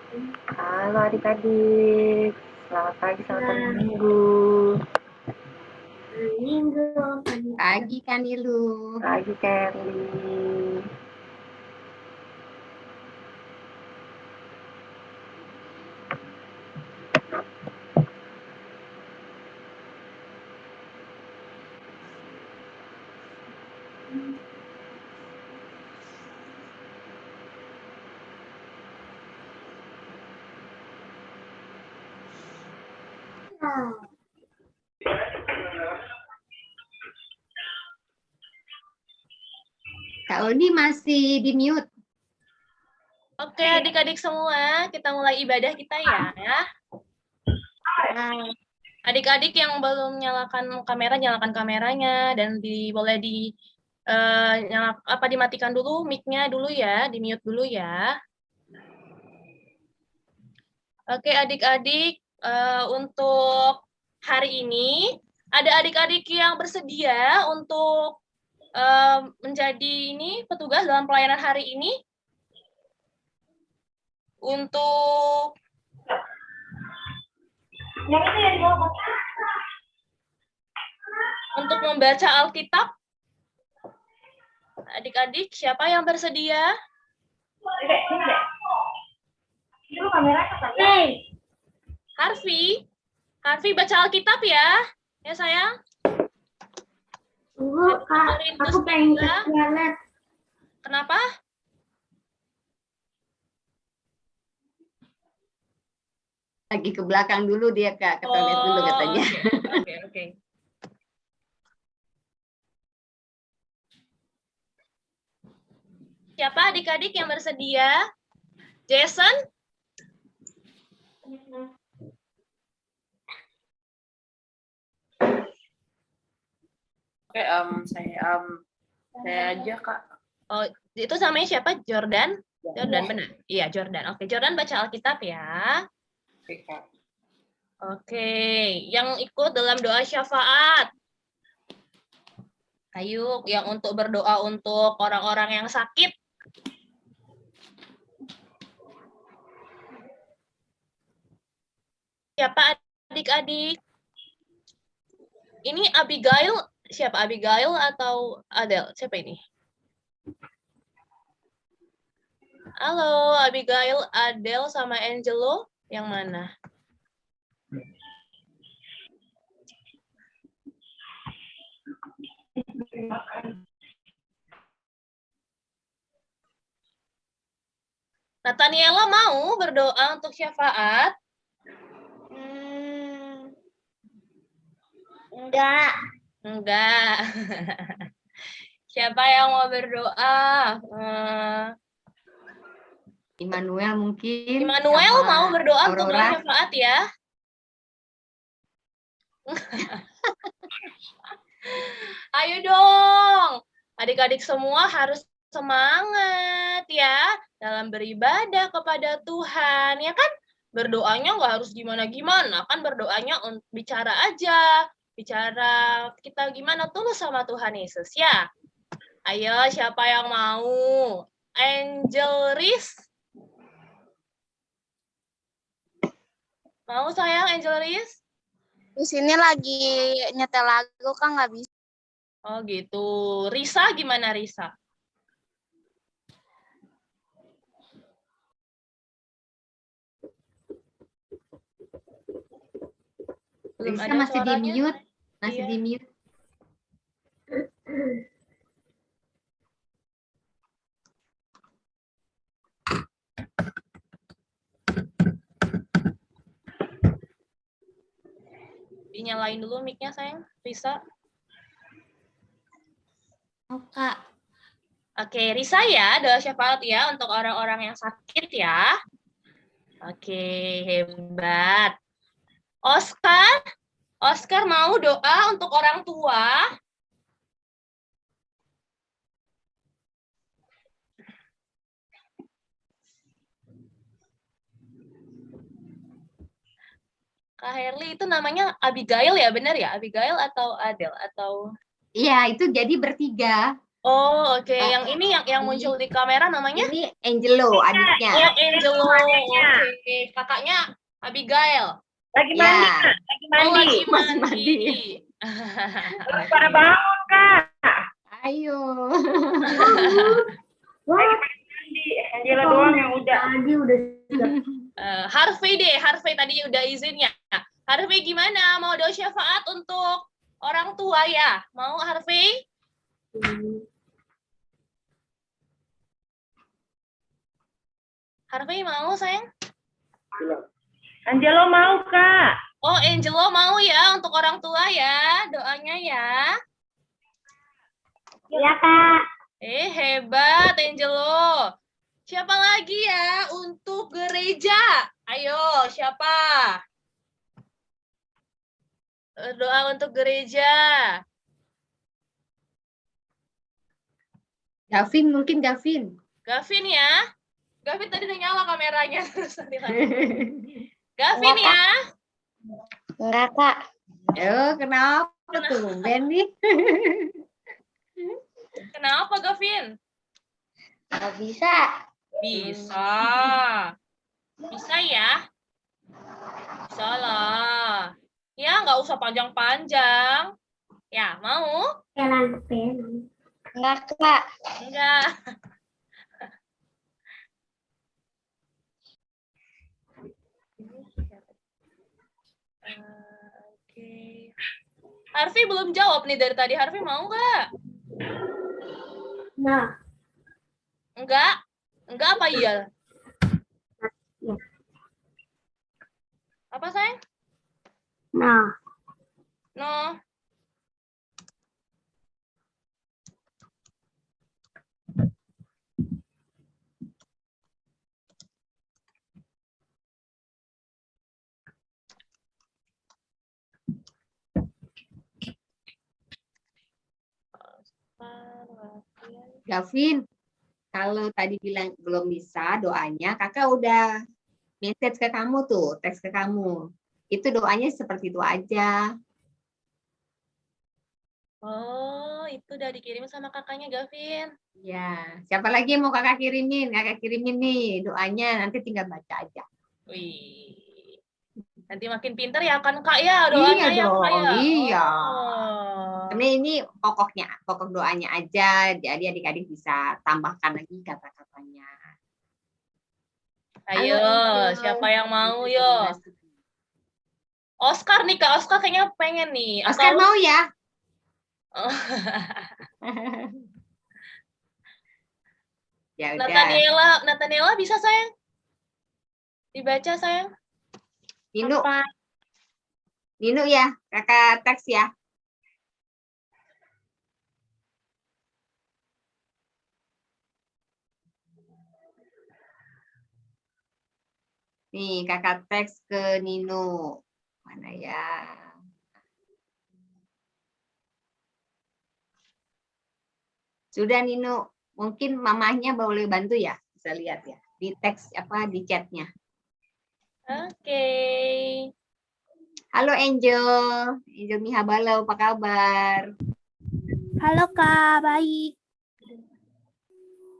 Halo adik-adik, selamat pagi, selamat minggu. Minggu. Pagi Kanilu. Pagi Kerly. Kak Oni masih di mute. Oke, adik-adik semua, kita mulai ibadah kita ya. Adik-adik yang belum nyalakan kamera, nyalakan kameranya dan boleh dimatikan dulu mic-nya dulu ya, di mute dulu ya. Oke, adik-adik, untuk hari ini ada adik-adik yang bersedia untuk menjadi petugas dalam pelayanan hari ini untuk membaca Alkitab. Adik-adik, siapa yang bersedia? Harvey, baca Alkitab ya. Ya sayang. Tunggu, Kak. Aku pengen ke toilet. Kenapa? Lagi ke belakang dulu dia, Kak. Ke toilet dulu katanya. Oke. Siapa adik-adik yang bersedia? Jason? Oke, saya aja, Kak. Oh, itu namanya siapa? Jordan? Jordan, benar. Iya, Jordan. Oke, Jordan baca Alkitab ya. Oke, Kak. Oke, yang ikut dalam doa syafaat. Ayo, yang untuk berdoa untuk orang-orang yang sakit. Siapa adik-adik? Ini Abigail, siapa? Abigail atau Adele? Siapa ini? Halo, Abigail, Adele, sama Angelo. Yang mana? Nathaniela mau berdoa untuk syafaat? Enggak. Siapa yang mau berdoa? Immanuel mungkin. Immanuel mau berdoa untuk doa syafaat ya? Ayo dong. Adik-adik semua harus semangat ya dalam beribadah kepada Tuhan, ya kan? Berdoanya nggak harus gimana-gimana, kan berdoanya bicara aja. Bicara kita gimana tulus sama Tuhan Yesus ya. Ayo, siapa yang mau? Angel Riz? Mau sayang Angel Riz? Di sini lagi nyetel lagu, kan nggak bisa. Oh gitu. Risa gimana Risa? Risa masih di mute. Masih di mute. Dinyalain dulu mic-nya sayang, Risa. Oh, Kak. Oke, Risa ya, doa syafaat ya untuk orang-orang yang sakit ya. Oke, hebat. Oscar mau doa untuk orang tua? Kak Herli itu namanya Abigail ya, benar ya? Abigail atau Adele atau? Iya, itu jadi bertiga. Oh, oke. Yang ini yang muncul di kamera namanya? Ini Angelo, adiknya. Oh, Angelo. Oke. Kakaknya Abigail. Lagi Ya. mandi, Kak. Lagi Oh, mandi. lagi Masih mandi. mandi. Pada bangun, Kak. Ayo. Mandi. Angela doang yang udah. Harvey deh. Harvey tadi udah izinnya. Harvey gimana? Mau doa syafaat untuk orang tua ya? Mau Harvey? Harvey mau sayang? Angelo mau, Kak. Oh, Angelo mau ya untuk orang tua ya, doanya ya. Iya, Kak. Hebat Angelo. Siapa lagi ya untuk gereja? Ayo, siapa? Doa untuk gereja. Gavin, mungkin Gavin. Gavin ya. Gavin tadi udah nyala kameranya. Gavin ya. Enggak, Kak. Kenapa tuh, Ben nih? Kenapa Gavin? Nggak bisa. Bisa. Bisa ya? Bisa lah. Ya, nggak usah panjang-panjang. Ya, mau? Enggak, Kak. Enggak. Oke. Harvey belum jawab nih dari tadi. Harvey mau nggak? Nah. Enggak? Enggak apa iya? Apa sayang? Nah. No. Gavin, kalau tadi bilang belum bisa doanya, kakak udah message ke kamu tuh, teks ke kamu. Itu doanya seperti itu aja. Oh, itu udah dikirim sama kakaknya Gavin. Ya, siapa lagi yang mau kakak kirimin? Kakak kirimin nih doanya, nanti tinggal baca aja. Wih. Nanti makin pinter ya kan Kak ya doanya Iya ya Kak ya. dong, iya. Oh. Karena ini pokok doanya aja, jadi adik-adik bisa tambahkan lagi kata-katanya. Ayo, Halo, siapa yang mau Angel. yo? Oscar nih Kak, Oscar kayaknya pengen nih. Oscar mau ya? Oh. Ya udah. Nathaniela bisa sayang? Dibaca sayang? Nino, Apa? Nino ya, kakak teks ya. Nih, kakak teks ke Nino. Mana ya? Sudah Nino, mungkin mamahnya boleh bantu ya, bisa lihat ya di teks apa di chatnya. Oke. Halo Angel Mihabalau, apa kabar? Halo, Kak. Baik.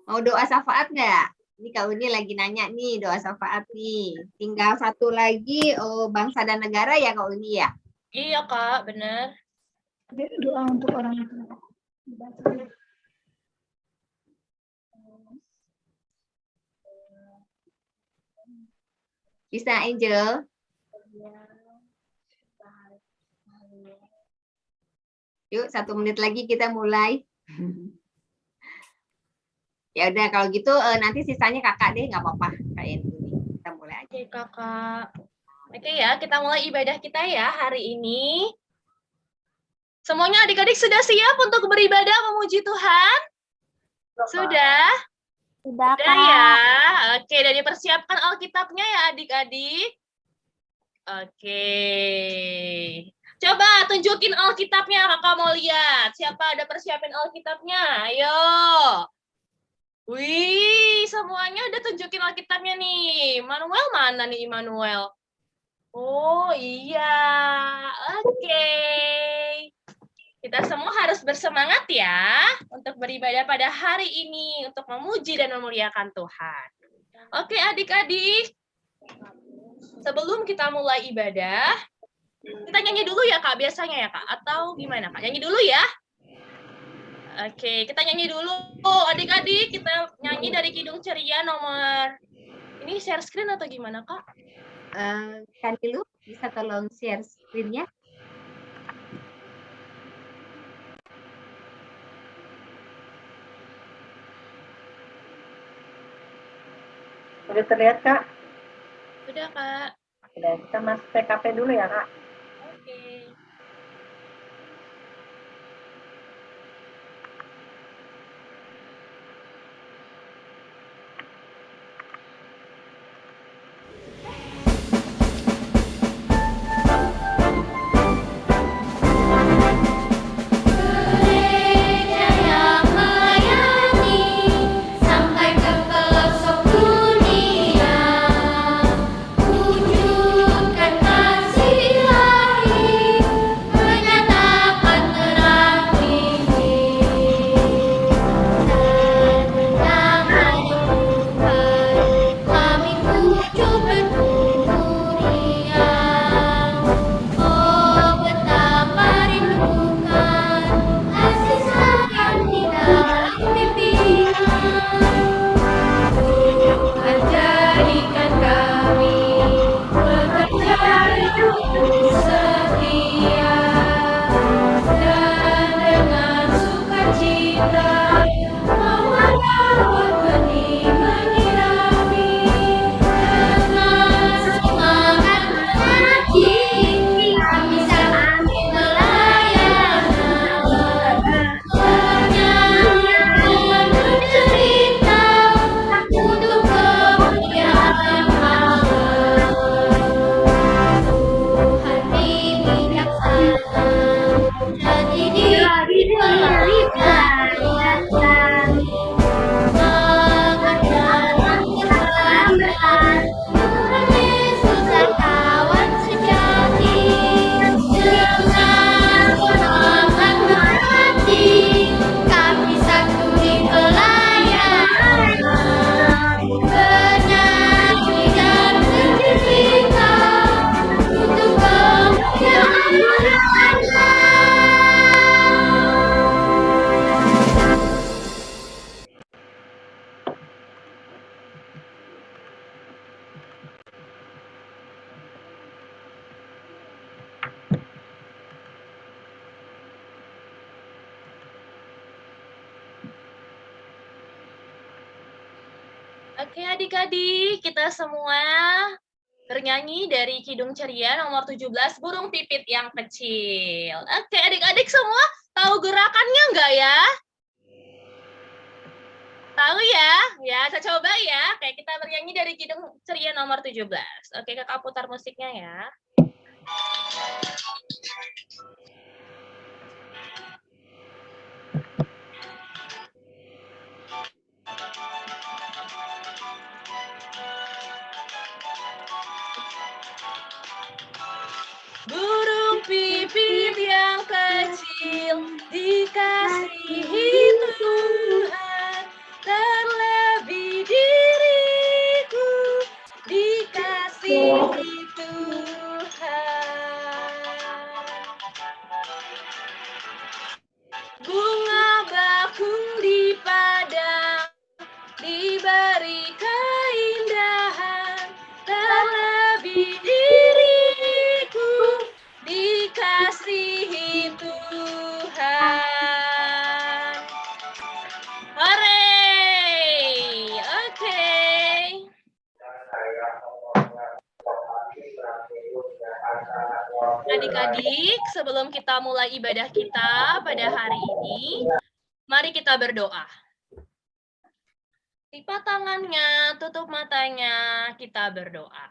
Mau doa syafaat nggak? Ini Kak Uni lagi nanya nih doa syafaat nih. Tinggal satu lagi bangsa dan negara ya Kak Uni ya. Iya Kak, bener. Doa untuk orang tua. Bisa Angel? Yuk 1 menit lagi kita mulai. Ya udah kalau gitu nanti sisanya kakak deh nggak apa-apa kayak ini. Kita mulai aja. Oke Kakak. Oke ya, kita mulai ibadah kita ya hari ini. Semuanya adik-adik sudah siap untuk beribadah memuji Tuhan? Sudah? Sudah, Sudah Kak. ya. Oke, dan dipersiapkan Alkitabnya ya adik-adik. Oke. Coba tunjukin Alkitabnya, kakak mau lihat. Siapa ada persiapin Alkitabnya? Ayo. Wih, semuanya udah tunjukin Alkitabnya nih. Manuel mana nih, Immanuel? Oh iya, oke. Kita semua harus bersemangat ya untuk beribadah pada hari ini, untuk memuji dan memuliakan Tuhan. Oke adik-adik, sebelum kita mulai ibadah, kita nyanyi dulu ya Kak, biasanya ya Kak, atau gimana Kak? Nyanyi dulu ya. Oke, kita nyanyi dulu. Adik-adik, kita nyanyi dari Kidung Ceria nomor... Ini share screen atau gimana Kak? Kan dulu bisa tolong share screen-nya. Udah terlihat, Kak? Sudah Kak. Udah, kita masuk TKP dulu ya, Kak. Oke. Gereja yang melayani sampai ke pelosok dunia, wujudkan kasih ilahi, menyatakan terang Injil. Dan nama Tuhan kami pujuk berkumurian. Oh betapa rindukan kasih sayang di dalam pimpinan. Tuhan jadikan kami bekerja hidup setia, dan dengan sukacita merawat benih menyirami. Dengan semangat hati kami sanggup pelayanan, menyanyikan bercerita untuk kemuliaan Allah. Tuhan bijaksana, jadi diri pelayanan, mengajarkan kebenaran. Tuhan Yesus kawan sejati, dengan semangat hati kami satu di pelayanan, bernyanyi dan bercerita untuk kemuliaan Allah. Oke adik-adik, kita semua bernyanyi dari Kidung Ceria nomor 17, Burung Pipit yang Kecil. Oke adik-adik semua tahu gerakannya nggak ya? Tahu ya? Ya, saya coba ya. Oke, kita bernyanyi dari Kidung Ceria nomor 17. Oke, kakak putar musiknya ya. Burung pipit yang kecil dikasihi Tuhan, terlebih diriku dikasihi Tuhan. Bunga bakung di padang diberi keindahan, terlebih diriku dikasihi Tuhan. Hore! Oke. Adik-adik, sebelum kita mulai ibadah kita pada hari ini, mari kita berdoa. Lipat tangannya, tutup matanya, kita berdoa.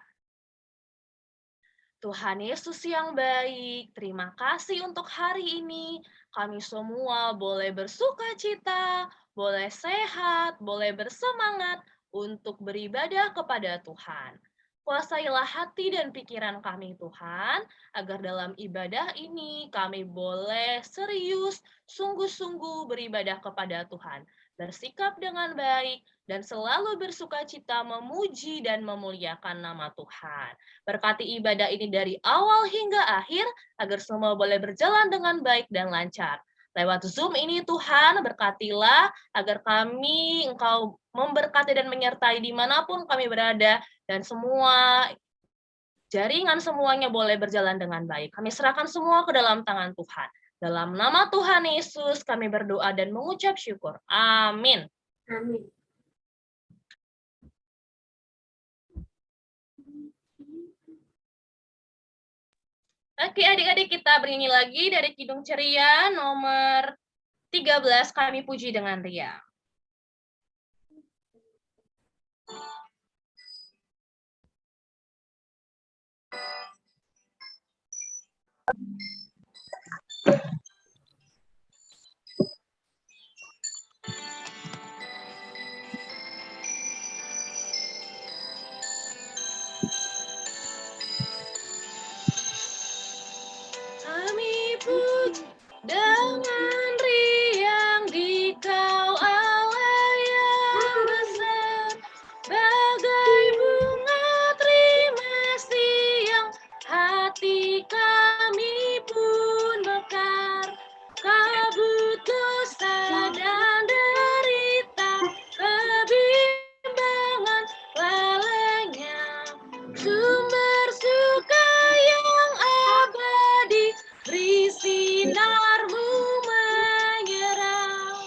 Tuhan Yesus yang baik, terima kasih untuk hari ini. Kami semua boleh bersuka cita, boleh sehat, boleh bersemangat untuk beribadah kepada Tuhan. Kuasailah hati dan pikiran kami Tuhan, agar dalam ibadah ini kami boleh serius, sungguh-sungguh beribadah kepada Tuhan, bersikap dengan baik, dan selalu bersukacita memuji dan memuliakan nama Tuhan. Berkati ibadah ini dari awal hingga akhir, agar semua boleh berjalan dengan baik dan lancar. Lewat Zoom ini Tuhan, berkatilah agar kami Engkau memberkati dan menyertai dimanapun kami berada, dan semua jaringan semuanya boleh berjalan dengan baik. Kami serahkan semua ke dalam tangan Tuhan. Dalam nama Tuhan Yesus kami berdoa dan mengucap syukur. Amin. Amin. Oke, adik-adik, kita bernyanyi lagi dari Kidung Ceria nomor 13, Kami Puji dengan Ria. Kami puji dengan riang di Kau Allah yang besar, bagai bunga trimesti yang hati kami pun mekar. Kabut dosa dan derita, kebimbangan lalainya, sumber suka yang abadi, beri sinar-Mu menyerang.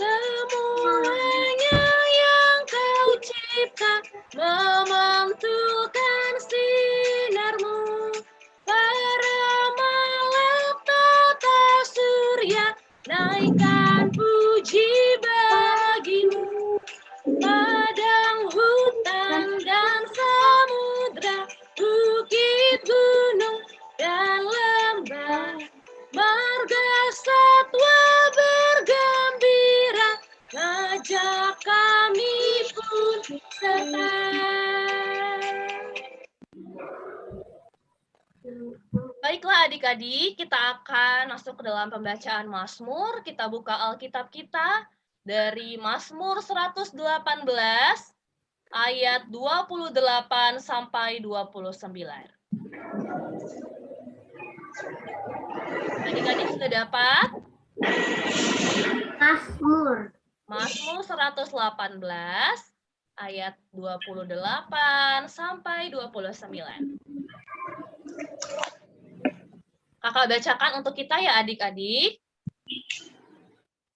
Semuanya yang Kau cipta memantulkan sinar-Mu. Para malapetaka surya naikkan puji bagi-Mu. Padang, hutan, dan samudra, bukit, gunung, dan lembah, marga satwa bergembira, ngajak kami pun serta. Baiklah adik-adik, kita akan masuk ke dalam pembacaan Mazmur. Kita buka Alkitab kita dari Mazmur 118 ayat 28 sampai 29. Adik-adik sudah dapat? Mazmur. Mazmur 118 ayat 28 sampai 29. Kakak bacakan untuk kita ya adik-adik.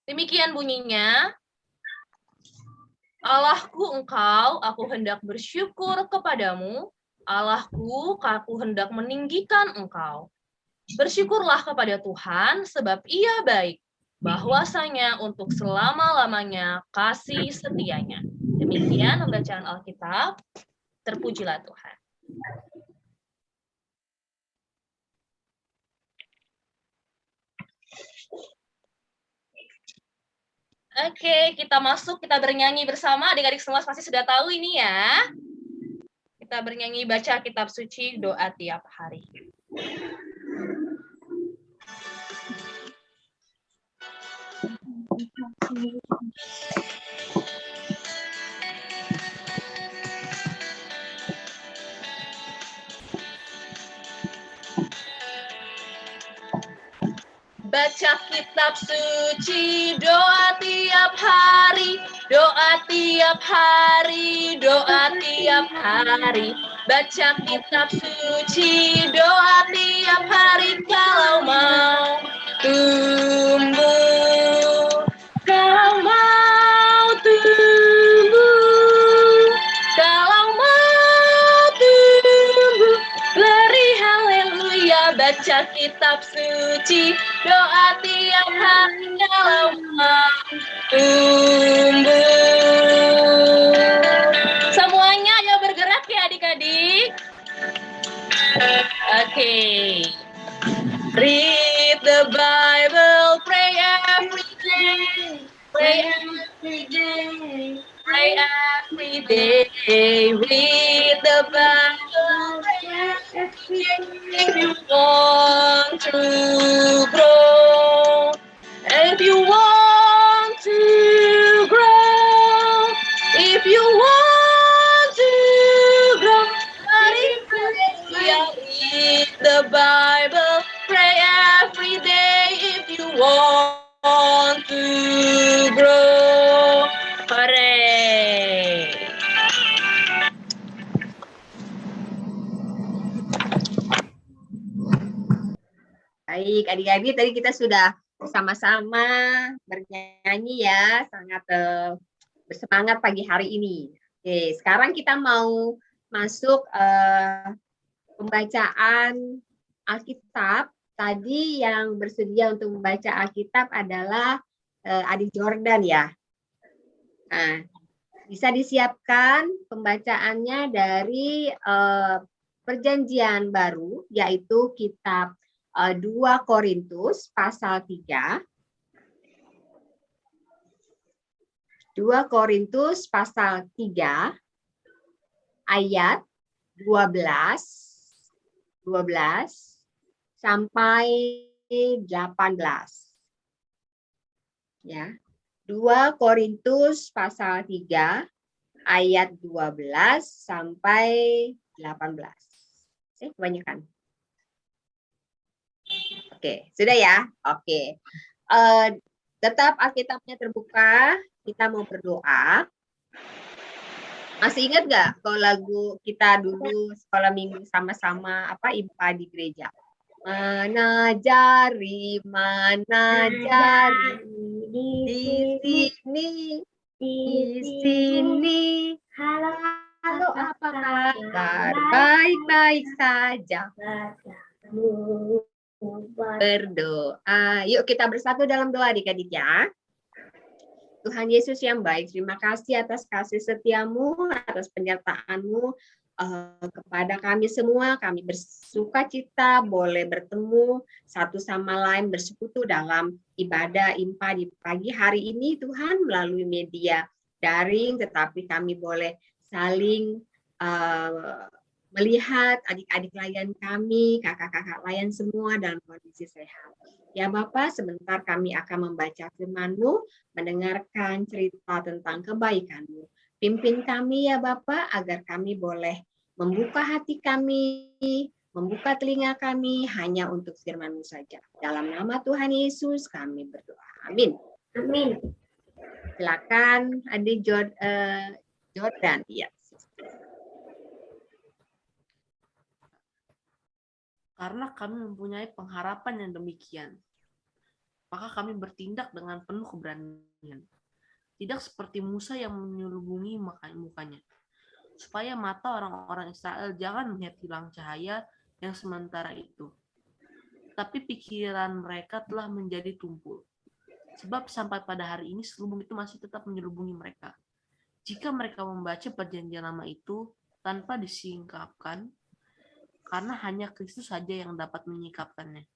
Demikian bunyinya. Allahku Engkau, aku hendak bersyukur kepadamu. Allahku, aku hendak meninggikan Engkau. Bersyukurlah kepada Tuhan, sebab Ia baik. Bahwasanya untuk selama-lamanya kasih setianya. Demikian pembacaan Alkitab. Terpujilah Tuhan. Oke, kita masuk, kita bernyanyi bersama. Adik-adik semua pasti sudah tahu ini ya. Kita bernyanyi baca kitab suci, doa tiap hari. Baca kitab suci, doa tiap hari, doa tiap hari, doa tiap hari. baca kitab suci, doa tiap hari kalau mau tumbuh. Kalau mau tumbuh, kalau mau tumbuh, beri haleluya, baca kitab suci, doa tiap hari kalau mau tumbuh. Semuanya ayo bergerak ya adik-adik. Oke. Read the Bible, pray every day. Pray every day. Pray every day. Read the Bible, pray every day. If you want to grow. If you want to grow. If you want to grow. Hallelujah. Read the Bible, pray every day if you want to grow. Hooray! Baik, adik-adik tadi kita sudah bersama-sama bernyanyi ya, sangat bersemangat pagi hari ini. Oke, sekarang kita mau masuk pembacaan Alkitab. Tadi yang bersedia untuk membaca Alkitab adalah adik Jordan ya. Nah, bisa disiapkan pembacaannya dari Perjanjian Baru, yaitu kitab 2 Korintus pasal 3. 2 Korintus pasal 3 ayat 12 sampai 18. Ya. 2 Korintus pasal 3 ayat 12 sampai 18. Kebanyakan. Oke, sudah ya? Oke. Tetap Alkitabnya terbuka, kita mau berdoa. Masih ingat nggak kalau lagu kita dulu sekolah minggu sama-sama IMPA di gereja? Mana jari di sini. Halo, apa kabar? Baik-baik saja. Berdoa. Yuk kita bersatu dalam doa adik-adik ya. Tuhan Yesus yang baik, terima kasih atas kasih setiamu, atas penyertaan-Mu kepada kami semua. Kami bersuka cita boleh bertemu satu sama lain, bersekutu dalam ibadah IMPA di pagi hari ini Tuhan melalui media daring, tetapi kami boleh saling melihat adik-adik layan kami, kakak-kakak layan semua dalam kondisi sehat. Ya Bapak, sebentar kami akan membaca firman-Mu, mendengarkan cerita tentang kebaikan-Mu. Pimpin kami ya Bapak, agar kami boleh membuka hati kami, membuka telinga kami hanya untuk firman-Mu saja. Dalam nama Tuhan Yesus kami berdoa. Amin. Amin. Silakan adik Jordan. Ya. Karena kami mempunyai pengharapan yang demikian, maka kami bertindak dengan penuh keberanian. Tidak seperti Musa yang menyelubungi mukanya, supaya mata orang-orang Israel jangan melihat hilang cahaya yang sementara itu. Tapi pikiran mereka telah menjadi tumpul. Sebab sampai pada hari ini selubung itu masih tetap menyelubungi mereka. Jika mereka membaca perjanjian lama itu tanpa disingkapkan, karena hanya Kristus saja yang dapat menyingkapkannya.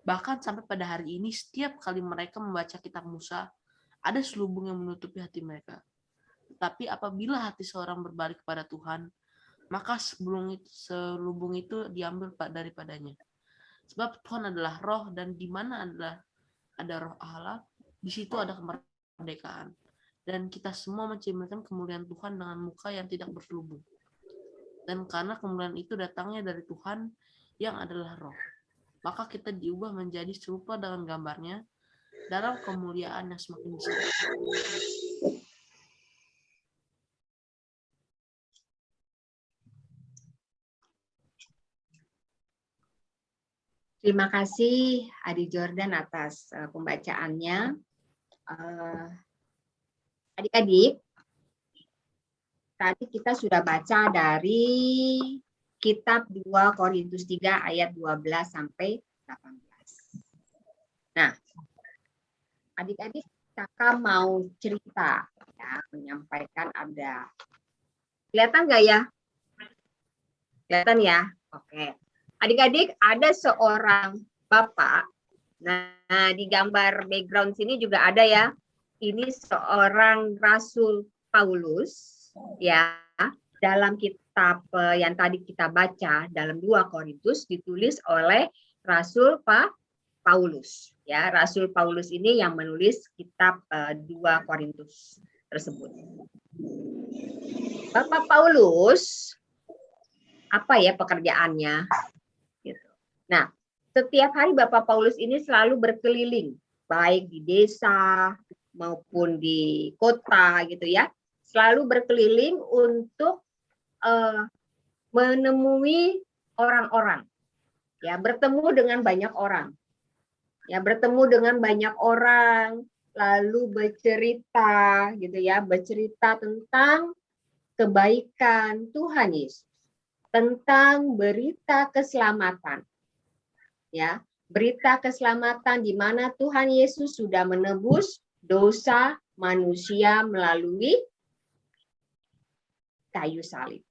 Bahkan sampai pada hari ini, setiap kali mereka membaca kitab Musa, ada selubung yang menutupi hati mereka. Tetapi apabila hati seorang berbalik kepada Tuhan, maka selubung itu diambil daripadanya. Sebab Tuhan adalah roh, dan di mana ada roh Allah, di situ ada kemerdekaan. Dan kita semua mencerminkan kemuliaan Tuhan dengan muka yang tidak berselubung. Dan karena kemuliaan itu datangnya dari Tuhan yang adalah roh, maka kita diubah menjadi serupa dengan gambarnya dalam kemuliaan yang semakin besar. Terima kasih Adi Jordan atas pembacaannya. Adik-adik, tadi kita sudah baca dari kitab 2 Korintus 3 ayat 12 sampai 18. Nah, adik-adik, kakak mau cerita, ya, menyampaikan ada. Kelihatan nggak ya? Kelihatan ya? Oke. Adik-adik, ada seorang bapak. Nah, di gambar background sini juga ada ya. Ini seorang Rasul Paulus, ya. Dalam kitab yang tadi kita baca dalam 2 Korintus ditulis oleh Rasul Paulus, ya. Rasul Paulus ini yang menulis kitab 2 Korintus tersebut. Bapak Paulus, apa ya pekerjaannya? Gitu. Nah, setiap hari Bapak Paulus ini selalu berkeliling, baik di desa maupun di kota, gitu ya. Selalu berkeliling untuk menemui orang-orang, ya, bertemu dengan banyak orang, ya, bertemu dengan banyak orang, lalu bercerita, gitu ya, bercerita tentang kebaikan Tuhan Yesus, tentang berita keselamatan, ya, berita keselamatan di mana Tuhan Yesus sudah menebus dosa manusia melalui kayu salib.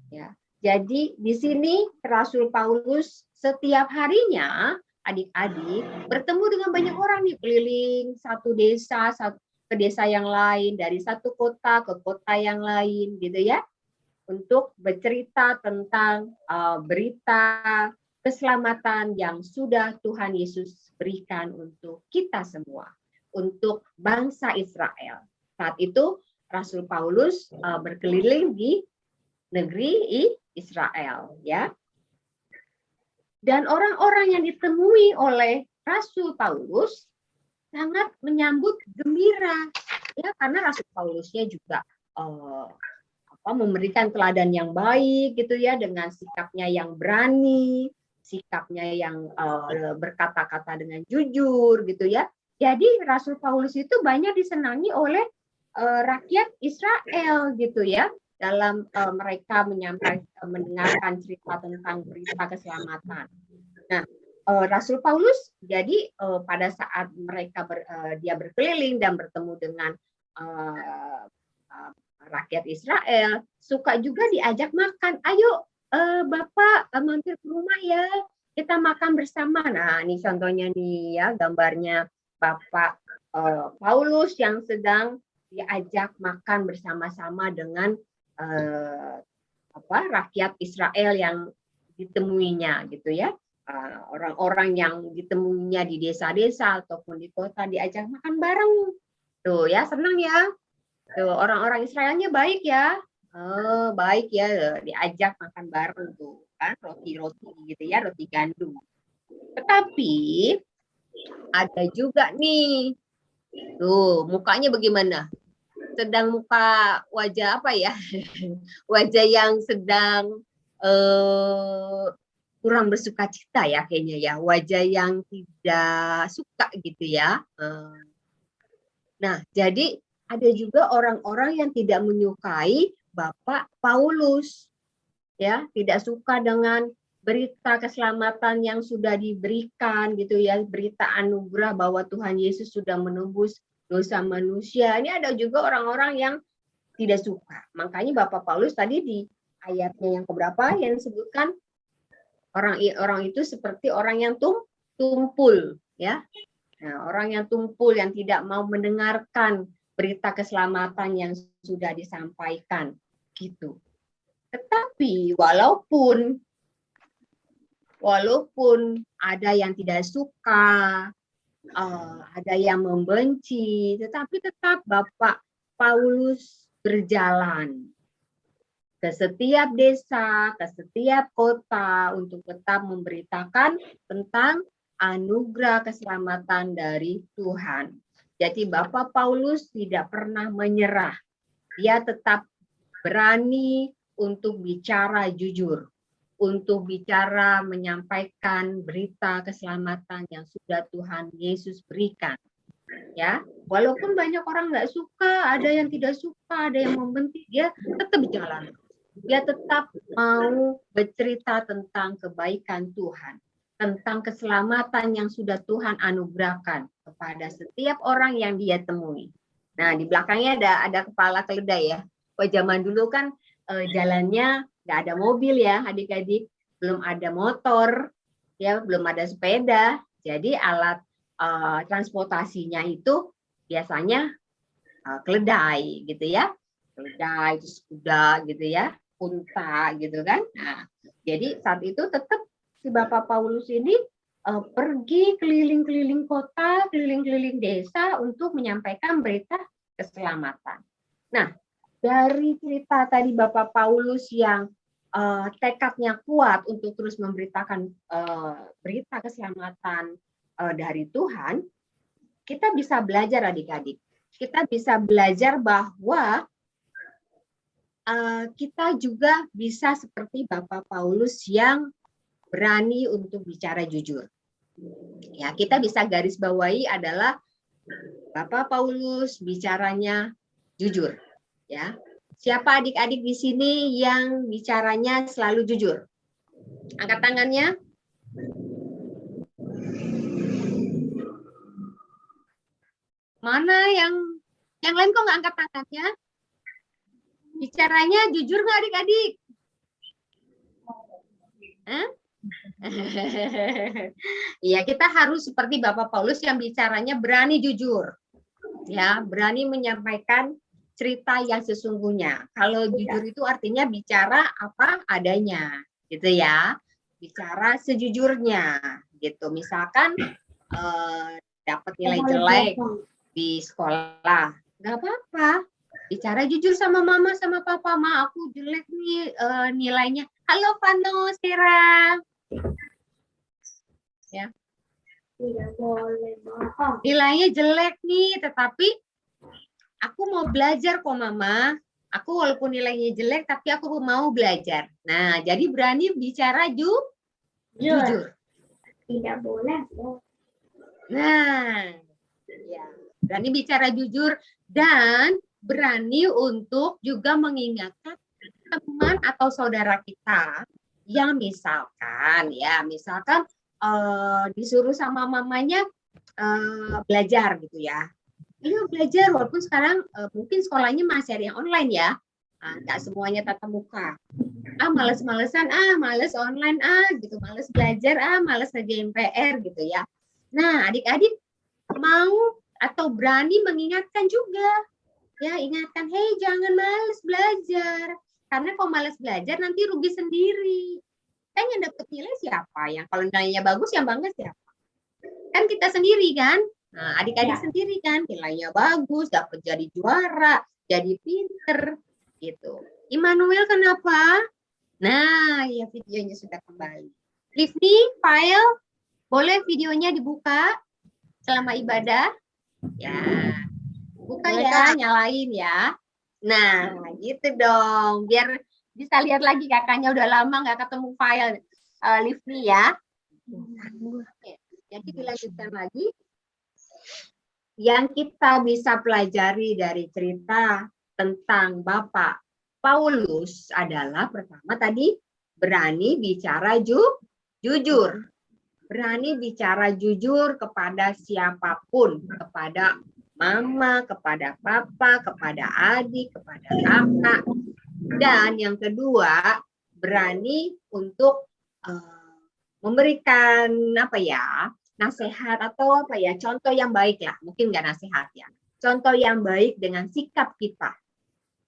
Ya, jadi di sini Rasul Paulus setiap harinya adik-adik bertemu dengan banyak orang nih, keliling satu desa ke desa yang lain, dari satu kota ke kota yang lain, gitu ya, untuk bercerita tentang berita keselamatan yang sudah Tuhan Yesus berikan untuk kita semua, untuk bangsa Israel. Saat itu Rasul Paulus berkeliling di negeri Israel, ya. Dan orang-orang yang ditemui oleh Rasul Paulus sangat menyambut gembira, ya, karena Rasul Paulusnya juga memberikan teladan yang baik, gitu ya, dengan sikapnya yang berani, sikapnya yang berkata-kata dengan jujur, gitu ya. Jadi Rasul Paulus itu banyak disenangi oleh rakyat Israel, gitu ya, dalam mereka mendengarkan cerita tentang berita keselamatan. Nah, Rasul Paulus jadi pada saat dia berkeliling dan bertemu dengan rakyat Israel, suka juga diajak makan. Ayo Bapak mampir ke rumah ya, kita makan bersama. Nah, ini contohnya nih ya, gambarnya Bapak Paulus yang sedang diajak makan bersama-sama dengan rakyat Israel yang ditemuinya, gitu ya. Orang-orang yang ditemuinya di desa-desa ataupun di kota diajak makan bareng. Tuh ya, senang ya. Tuh, orang-orang Israelnya baik ya. Baik ya, diajak makan bareng tuh kan, roti-roti gitu ya, roti gandum. Tetapi ada juga nih. Tuh, mukanya bagaimana? Sedang muka wajah apa ya? Wajah yang sedang kurang bersukacita ya kayaknya ya. Wajah yang tidak suka gitu ya. Nah, jadi ada juga orang-orang yang tidak menyukai Bapak Paulus. Ya, tidak suka dengan berita keselamatan yang sudah diberikan gitu ya, berita anugerah bahwa Tuhan Yesus sudah menebus dosa manusia. Ini ada juga orang-orang yang tidak suka. Makanya Bapak Paulus tadi di ayatnya yang keberapa yang disebutkan orang itu seperti orang yang tumpul, ya. Nah, orang yang tumpul yang tidak mau mendengarkan berita keselamatan yang sudah disampaikan, gitu. Tetapi walaupun ada yang tidak suka, ada yang membenci, tetapi tetap Bapak Paulus berjalan ke setiap desa, ke setiap kota untuk tetap memberitakan tentang anugerah keselamatan dari Tuhan. Jadi Bapak Paulus tidak pernah menyerah. Dia tetap berani untuk bicara jujur. untuk bicara, menyampaikan berita keselamatan yang sudah Tuhan Yesus berikan. Ya, walaupun banyak orang nggak suka, ada yang tidak suka, ada yang membenci, dia tetap jalan. Dia tetap mau bercerita tentang kebaikan Tuhan, tentang keselamatan yang sudah Tuhan anugerahkan kepada setiap orang yang dia temui. Nah, di belakangnya ada kepala keledai ya. Kalau zaman dulu kan jalannya nggak ada mobil ya, adik-adik, belum ada motor, ya, belum ada sepeda. Jadi alat transportasinya itu biasanya keledai gitu ya, keledai, terus kuda gitu ya, unta gitu kan. Nah, jadi saat itu tetap si Bapak Paulus ini pergi keliling-keliling kota, keliling-keliling desa untuk menyampaikan berita keselamatan. Nah, dari cerita tadi Bapak Paulus yang tekadnya kuat untuk terus memberitakan berita keselamatan dari Tuhan, kita bisa belajar adik-adik. Kita bisa belajar bahwa kita juga bisa seperti Bapak Paulus yang berani untuk bicara jujur. Ya, kita bisa garis bawahi adalah Bapak Paulus bicaranya jujur. Ya, siapa adik-adik di sini yang bicaranya selalu jujur? Angkat tangannya. Mana yang lain kok nggak angkat tangannya? Bicaranya jujur nggak adik-adik? Iya, kita harus seperti Bapak Paulus yang bicaranya berani jujur. Ya, berani menyampaikan cerita yang sesungguhnya. Kalau jujur itu artinya bicara apa adanya, gitu ya. Bicara sejujurnya, gitu. Misalkan dapat nilai jelek di sekolah, nggak apa-apa. Bicara jujur sama mama sama papa, ma aku jelek nih nilainya. Halo Vano, Sera. Ya. Tidak boleh bohong. Nilainya jelek nih, tetapi aku mau belajar kok mama. Aku walaupun nilainya jelek, tapi aku mau belajar. Nah, jadi berani bicara jujur. Tidak boleh bohong. Nah, ya, berani bicara jujur dan berani untuk juga mengingatkan teman atau saudara kita yang misalkan disuruh sama mamanya belajar gitu ya. Ayo belajar, walaupun sekarang mungkin sekolahnya masih ada yang online ya. Nggak semuanya tatap muka. Males-malesan, males online, gitu. Males belajar, males ngerjain PR gitu ya. Nah, adik-adik mau atau berani mengingatkan juga. Ya, ingatkan, hei jangan males belajar. Karena kalau males belajar nanti rugi sendiri. Kan yang dapat nilai siapa? Yang kalau nilainya bagus yang bangga siapa? Kan kita sendiri kan? Nah, adik-adik sendiri kan, nilainya bagus, dapat jadi juara, jadi pinter, gitu. Immanuel kenapa? Nah, ya videonya sudah kembali. Livni, file, boleh videonya dibuka selama ibadah? Ya, buka ya, nyalain ya. Nah, gitu dong, biar bisa lihat lagi kakaknya udah lama nggak ketemu file Livni ya. Jadi dilanjutkan lagi. Yang kita bisa pelajari dari cerita tentang Bapak Paulus adalah pertama tadi berani bicara jujur. Berani bicara jujur kepada siapapun, kepada mama, kepada papa, kepada adik, kepada kakak. Dan yang kedua, berani untuk memberikan nasihat atau contoh yang baik lah, mungkin nggak nasihat ya, contoh yang baik dengan sikap kita,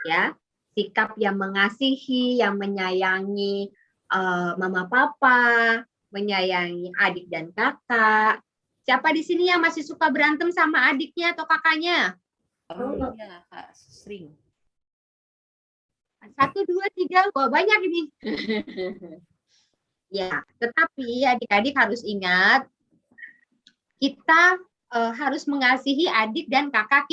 ya, sikap yang mengasihi, yang menyayangi mama papa, menyayangi adik dan kakak. Siapa di sini yang masih suka berantem sama adiknya atau kakaknya? Iya, Kak, sering. 1, 2, 3, wah banyak ini. Ya, tetapi adik-adik harus ingat, kita harus mengasihi adik dan kakak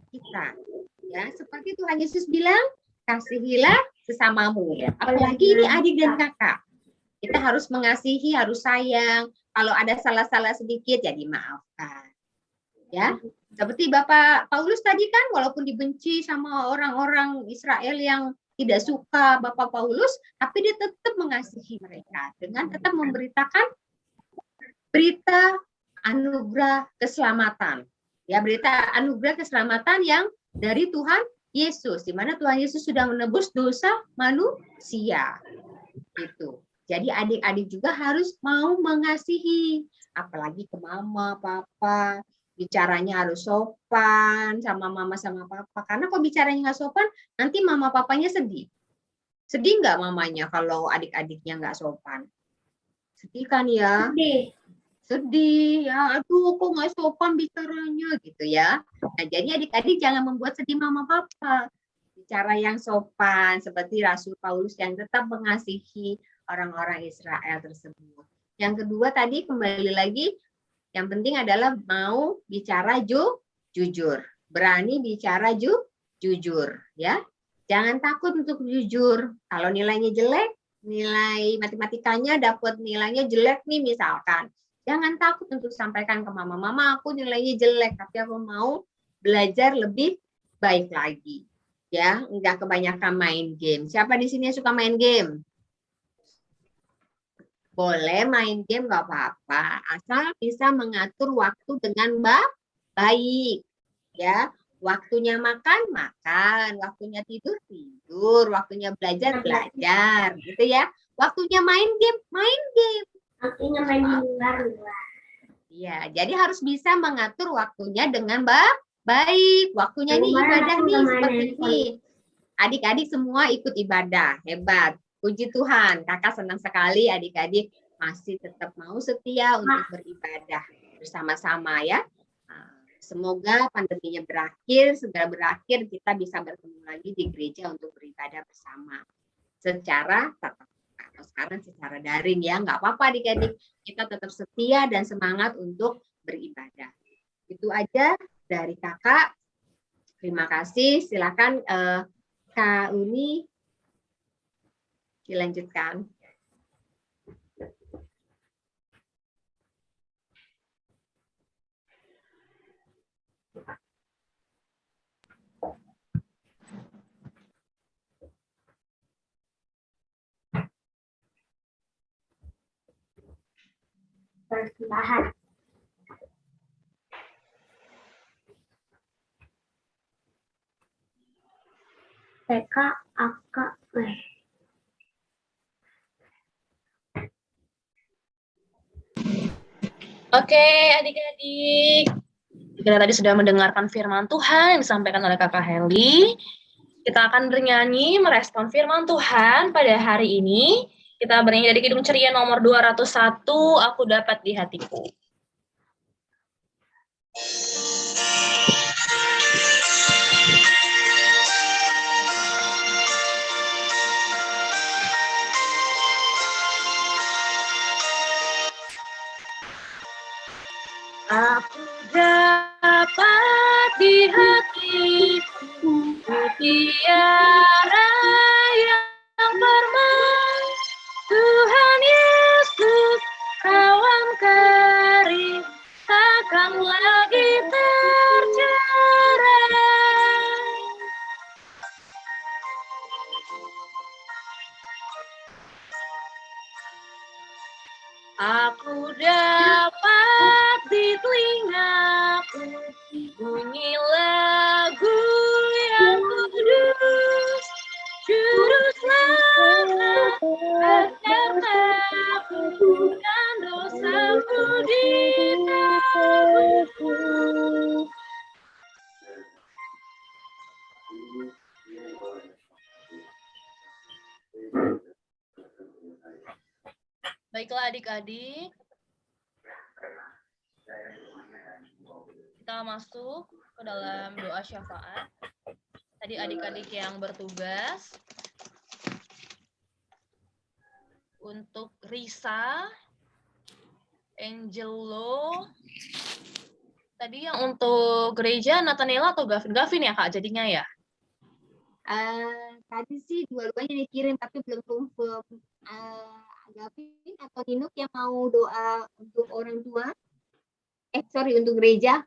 kita. Ya, seperti Tuhan Yesus bilang, kasihilah sesamamu. Apalagi ini adik dan kakak. Kita harus mengasihi, harus sayang. Kalau ada salah-salah sedikit ya dimaafkan. Ya, seperti Bapak Paulus tadi kan, walaupun dibenci sama orang-orang Israel yang tidak suka Bapak Paulus, tapi dia tetap mengasihi mereka dengan tetap memberitakan berita anugerah keselamatan. Ya, berita anugerah keselamatan yang dari Tuhan Yesus, di mana Tuhan Yesus sudah menebus dosa manusia. Itu. Jadi adik-adik juga harus mau mengasihi, apalagi ke mama, papa, bicaranya harus sopan sama mama sama papa. Karena kalau bicaranya nggak sopan, nanti mama papanya sedih. Sedih nggak mamanya kalau adik-adiknya nggak sopan? Sedih kan ya? Sedih ya, aduh kok nggak sopan bicaranya gitu ya. Nah, jadi adik-adik jangan membuat sedih mama papa. Bicara yang sopan seperti Rasul Paulus yang tetap mengasihi orang-orang Israel tersebut. Yang kedua tadi kembali lagi, yang penting adalah mau bicara jujur, berani bicara jujur, ya. Jangan takut untuk jujur. Kalau nilainya jelek, nilai matematikanya dapat nilainya jelek nih misalkan, jangan takut untuk sampaikan ke mama, mama aku nilainya jelek, tapi aku mau belajar lebih baik lagi. Ya, enggak kebanyakan main game. Siapa di sini yang suka main game? Boleh main game nggak apa-apa, asal bisa mengatur waktu dengan baik. Ya, waktunya makan, waktunya tidur, waktunya belajar, gitu ya. Waktunya main game. Waktunya main di luar. Ya, jadi harus bisa mengatur waktunya dengan baik. Waktunya ini ibadah nih seperti ini. Adik-adik semua ikut ibadah, hebat. Puji Tuhan, kakak senang sekali adik-adik masih tetap mau setia untuk beribadah bersama-sama ya. Semoga pandeminya segera berakhir, kita bisa bertemu lagi di gereja untuk beribadah bersama. Secara tatap muka, atau sekarang secara daring ya, nggak apa-apa adik-adik. Kita tetap setia dan semangat untuk beribadah. Itu aja dari kakak. Terima kasih, silakan Kak Uni dilanjutkan. Persembahan. TK, AK, Oke, adik-adik. Kita tadi sudah mendengarkan firman Tuhan yang disampaikan oleh Kakak Heli. Kita akan bernyanyi merespon firman Tuhan pada hari ini. Kita bernyanyi dari Kidung Ceria nomor 201, Aku Dapat di Hatiku. Aku dapat di hatiku mutiara yang permai, Tuhan Yesus kawan karib, takkan lagi tercerai. Aku dapat di telingaku bunyi lagu yang kudus, juru selamat akan aku dan dosaku ditebus. Baiklah adik-adik, kita masuk ke dalam doa syafaat. Tadi adik-adik yang bertugas untuk Risa, Angelo, tadi yang untuk gereja Nathaniela atau Gavin ya Kak jadinya ya? Tadi sih dua-duanya dikirim tapi belum confirm. Gavin atau Ninuk yang mau doa untuk orang tua? Untuk gereja?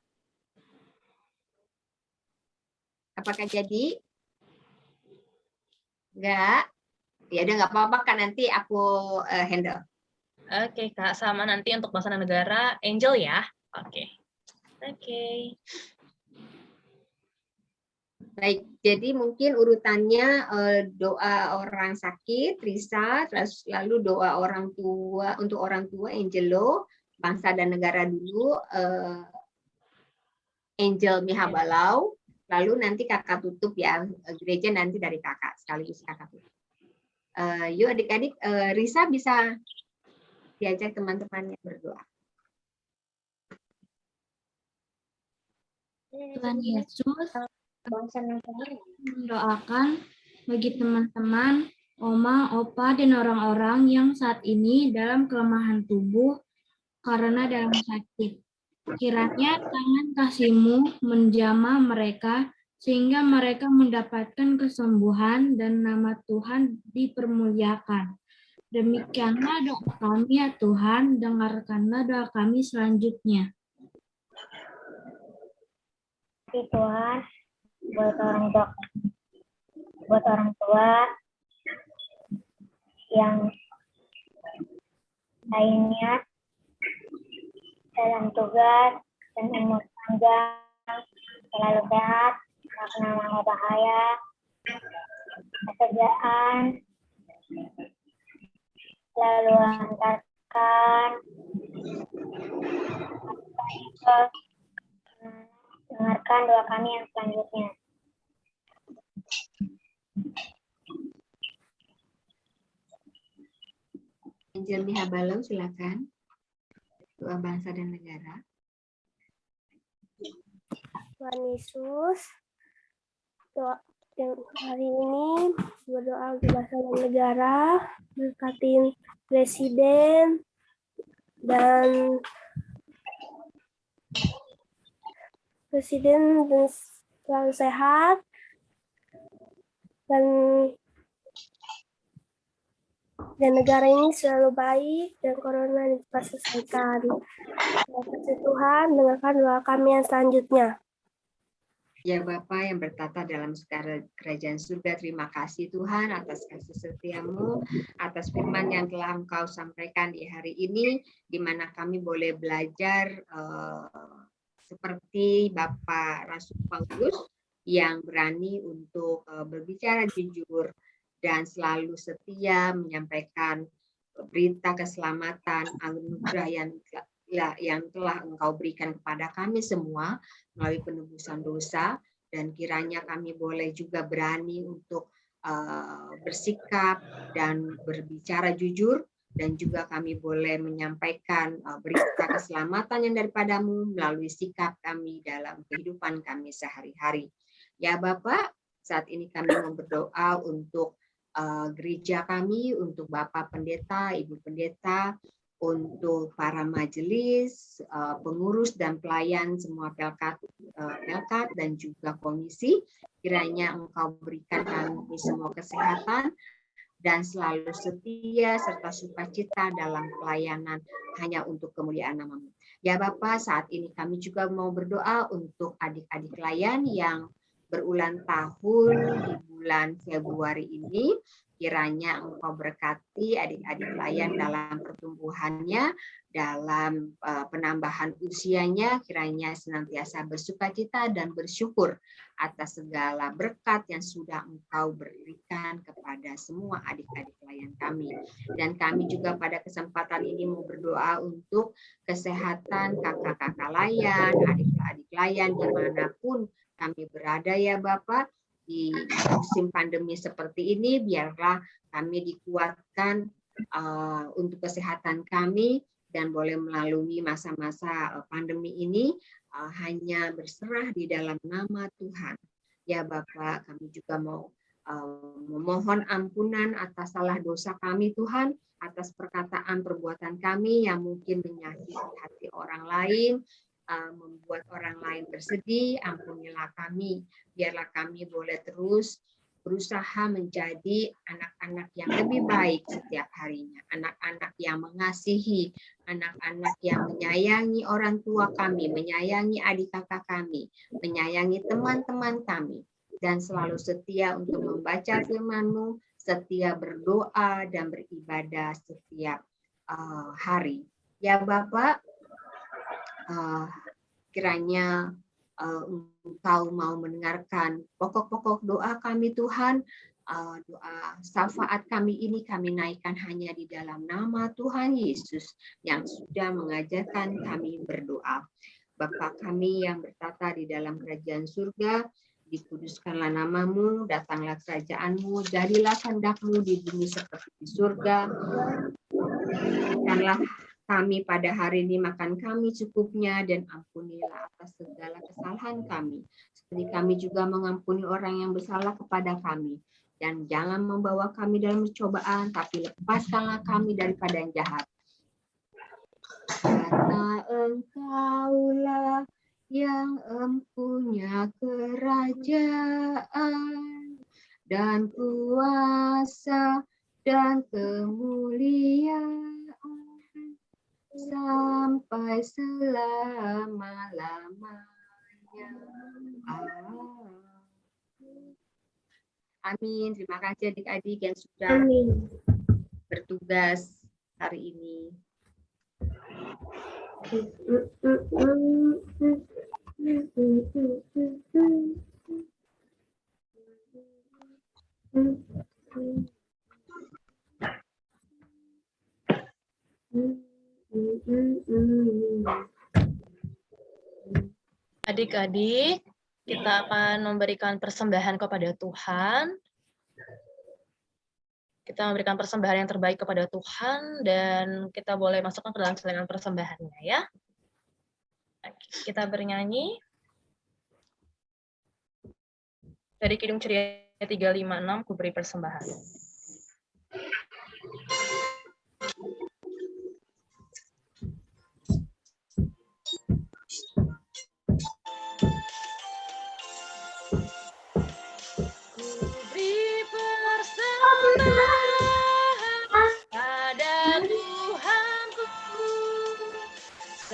Apakah jadi? Enggak? Ya udah nggak apa-apa Kak, nanti aku handle. Oke, Kak. Sama nanti untuk bahasa negara, Angel ya. Oke. Oke. Baik, jadi mungkin urutannya doa orang sakit, Risa, terus lalu doa orang tua untuk orang tua, Angelo, bangsa dan negara dulu, Angel Mihabalau, lalu nanti kakak tutup ya, gereja nanti dari kakak, sekaligus kakak tutup. Yuk adik-adik, Risa bisa diajak teman-temannya berdoa. Tuhan Yesus mendoakan bagi teman-teman, oma, opa, dan orang-orang yang saat ini dalam kelemahan tubuh karena dalam sakit. Kiranya tangan kasih-Mu menjamah mereka sehingga mereka mendapatkan kesembuhan dan nama Tuhan dipermuliakan. Demikianlah doa kami ya Tuhan, dengarkanlah doa kami selanjutnya. Tuhan, buat orang tua yang lainnya dalam tugas dan umur panjang, selalu sehat, tak kena bahaya, pekerjaan, selalu antarkan, dengarkan doa kami yang selanjutnya. Angel Mihabalau, silakan. Doa bangsa dan negara. Tuhan Yesus, doa yang hari ini berdoa untuk bangsa dan negara, berkatin presiden dan selalu sehat dan negara ini selalu baik dan corona dapat selesaikan. Terima kasih Tuhan, dengarkan doa kami yang selanjutnya. Ya Bapa yang bertata dalam segala kerajaan surga, terima kasih Tuhan atas kasih setia-Mu, atas firman yang telah Engkau sampaikan di hari ini, di mana kami boleh belajar seperti Bapak Rasul Paulus yang berani untuk berbicara jujur dan selalu setia menyampaikan berita keselamatan, anugerah yang telah Engkau berikan kepada kami semua melalui penebusan dosa, dan kiranya kami boleh juga berani untuk bersikap dan berbicara jujur, dan juga kami boleh menyampaikan berita keselamatan yang daripada-Mu melalui sikap kami dalam kehidupan kami sehari-hari. Ya Bapak, saat ini kami mau berdoa untuk gereja kami, untuk Bapak Pendeta, Ibu Pendeta, untuk para majelis, pengurus dan pelayan semua Pelkat dan juga komisi. Kiranya Engkau berikan kami semua kesehatan dan selalu setia serta sukacita dalam pelayanan hanya untuk kemuliaan nama-Mu. Ya Bapa, saat ini kami juga mau berdoa untuk adik-adik pelayan yang berulang tahun di bulan Februari ini. Kiranya Engkau berkati adik-adik pelayan dalam pertumbuhannya, dalam penambahan usianya, kiranya senantiasa bersukacita dan bersyukur atas segala berkat yang sudah Engkau berikan kepada semua adik-adik pelayan kami. Dan kami juga pada kesempatan ini mau berdoa untuk kesehatan kakak-kakak layan, adik-adik layan dimanapun kami berada ya Bapak. Di musim pandemi seperti ini, biarlah kami dikuatkan untuk kesehatan kami dan boleh melalui masa-masa pandemi ini hanya berserah di dalam nama Tuhan. Ya Bapak, kami juga mau memohon ampunan atas salah dosa kami Tuhan, atas perkataan perbuatan kami yang mungkin menyakiti hati orang lain, membuat orang lain bersedih. Ampunilah kami, biarlah kami boleh terus berusaha menjadi anak-anak yang lebih baik setiap harinya, anak-anak yang mengasihi, anak-anak yang menyayangi orang tua kami, menyayangi adik kakak kami, menyayangi teman-teman kami, dan selalu setia untuk membaca firman-Mu, setia berdoa dan beribadah setiap hari. Ya Bapak, kiranya Engkau mau mendengarkan pokok-pokok doa kami Tuhan. Doa syafaat kami ini kami naikkan hanya di dalam nama Tuhan Yesus yang sudah mengajarkan kami berdoa. Bapa kami yang bertata di dalam kerajaan surga, dikuduskanlah namamu, datanglah kerajaan-Mu, jadilah kehendak-Mu di bumi seperti di surga. Berikanlah kami pada hari ini makan kami cukupnya, dan ampunilah atas segala kesalahan kami, seperti kami juga mengampuni orang yang bersalah kepada kami. Dan jangan membawa kami dalam percobaan, tapi lepaskanlah kami daripada yang jahat. Karena Engkaulah yang empunya kerajaan dan kuasa dan kemuliaan sampai selama-lamanya. Amin. Terima kasih adik-adik yang sudah bertugas hari ini. Adik-adik, kita akan memberikan persembahan kepada Tuhan. Kita memberikan persembahan yang terbaik kepada Tuhan, dan kita boleh masukkan ke dalam selengan persembahannya ya. Kita bernyanyi dari Kidung Ceria 356, ku beri persembahan.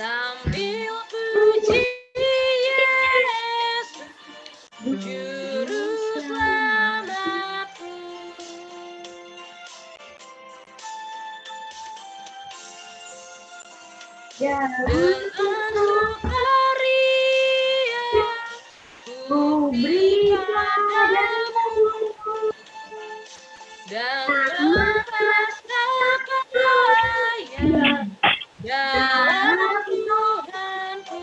Sambil puji Yesus, Juru Selamatku. Dengan sukaria ku beri padamu, dan merasakan doanya dalam Tuhanku.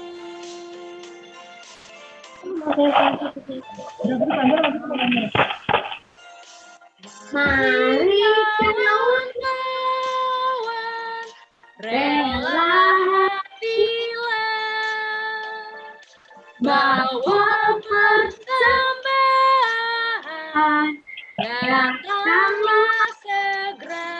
Mari kawan-kawan, rela hatilah, bawa persembahan, datanglah segera.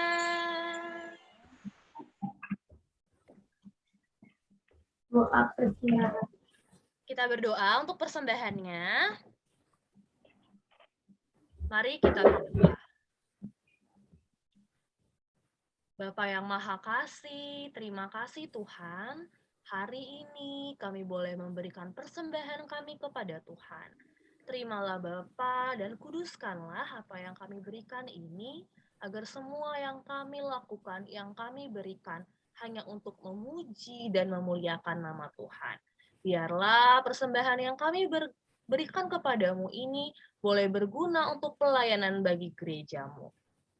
Kita berdoa untuk persembahannya. Mari kita berdoa. Bapa yang Maha Kasih, terima kasih Tuhan. Hari ini kami boleh memberikan persembahan kami kepada Tuhan. Terimalah Bapa dan kuduskanlah apa yang kami berikan ini, agar semua yang kami lakukan, yang kami berikan, hanya untuk memuji dan memuliakan nama Tuhan. Biarlah persembahan yang kami berikan kepadamu ini boleh berguna untuk pelayanan bagi gerejamu.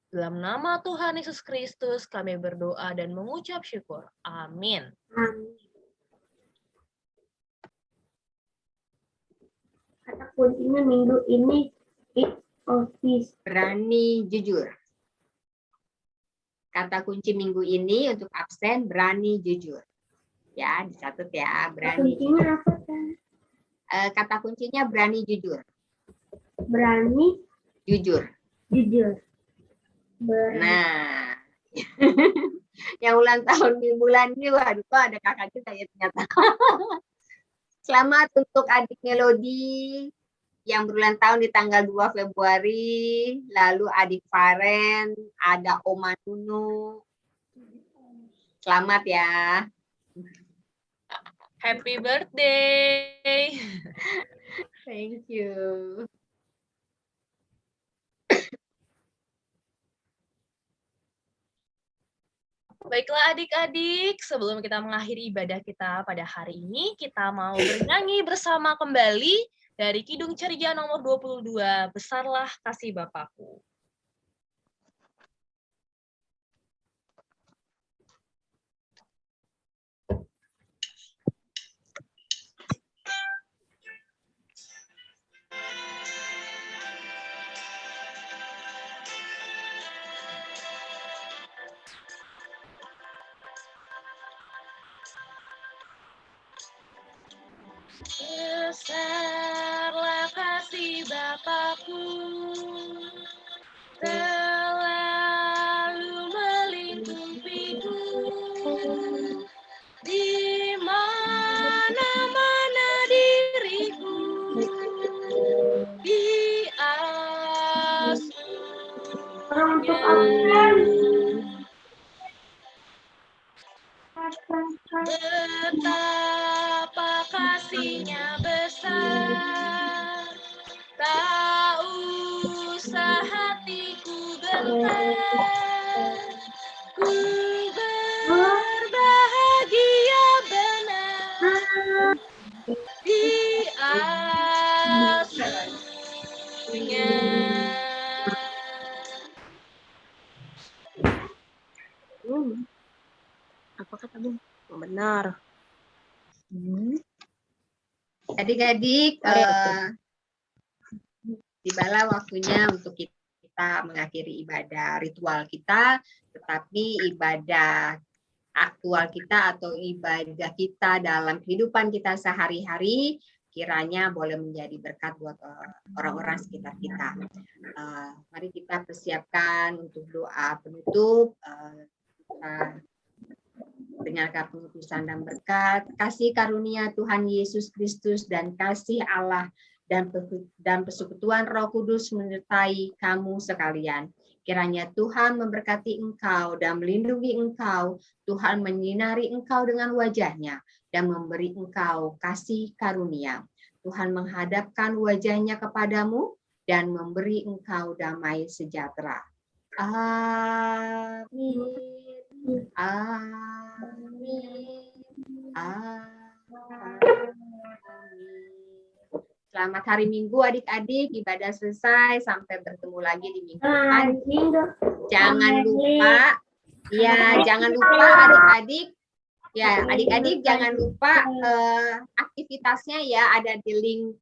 Dalam nama Tuhan Yesus Kristus kami berdoa dan mengucap syukur. Amin. Kata kuncinya minggu ini office. Berani jujur. Kata kunci minggu ini untuk absen, berani jujur. Ya, dicatat ya, berani. Kuncinya apa kan? Kata kuncinya berani jujur. Berani Jujur. jujur. Nah, yang ulang tahun di bulan ini, waduh, kok ada kakak kita ya ternyata. Selamat untuk adik Melody yang berulang tahun di tanggal 2 Februari, lalu adik Faren, ada Oma Nunu. Selamat ya. Happy birthday. Thank you. Baiklah adik-adik, sebelum kita mengakhiri ibadah kita pada hari ini, kita mau bernyanyi bersama kembali dari Kidung Ceria nomor 22, Besarlah Kasih Bapakku. Besarlah kasih Bapakku, selalu melingkupiku, di mana-mana diriku, diasuhnya. Betapa kasihnya besar, tak usah hatiku gentar, ku berbahagia benar di asuhnya. Apa kata Bung? Benar. Adik-adik, tibalah waktunya untuk kita mengakhiri ibadah ritual kita, tetapi ibadah aktual kita atau ibadah kita dalam kehidupan kita sehari-hari kiranya boleh menjadi berkat buat orang-orang sekitar kita. Mari kita persiapkan untuk doa penutup. Dengarkan pengutusan dan berkat, kasih karunia Tuhan Yesus Kristus dan kasih Allah dan persekutuan Roh Kudus menyertai kamu sekalian. Kiranya Tuhan memberkati engkau dan melindungi engkau, Tuhan menyinari engkau dengan wajah-Nya dan memberi engkau kasih karunia. Tuhan menghadapkan wajah-Nya kepadamu dan memberi engkau damai sejahtera. Amin. Amin. Amin. Selamat hari Minggu adik-adik, ibadah selesai, sampai bertemu lagi di minggu depan. Jangan lupa, ya jangan lupa adik-adik, ya adik-adik jangan lupa aktivitasnya ya ada di link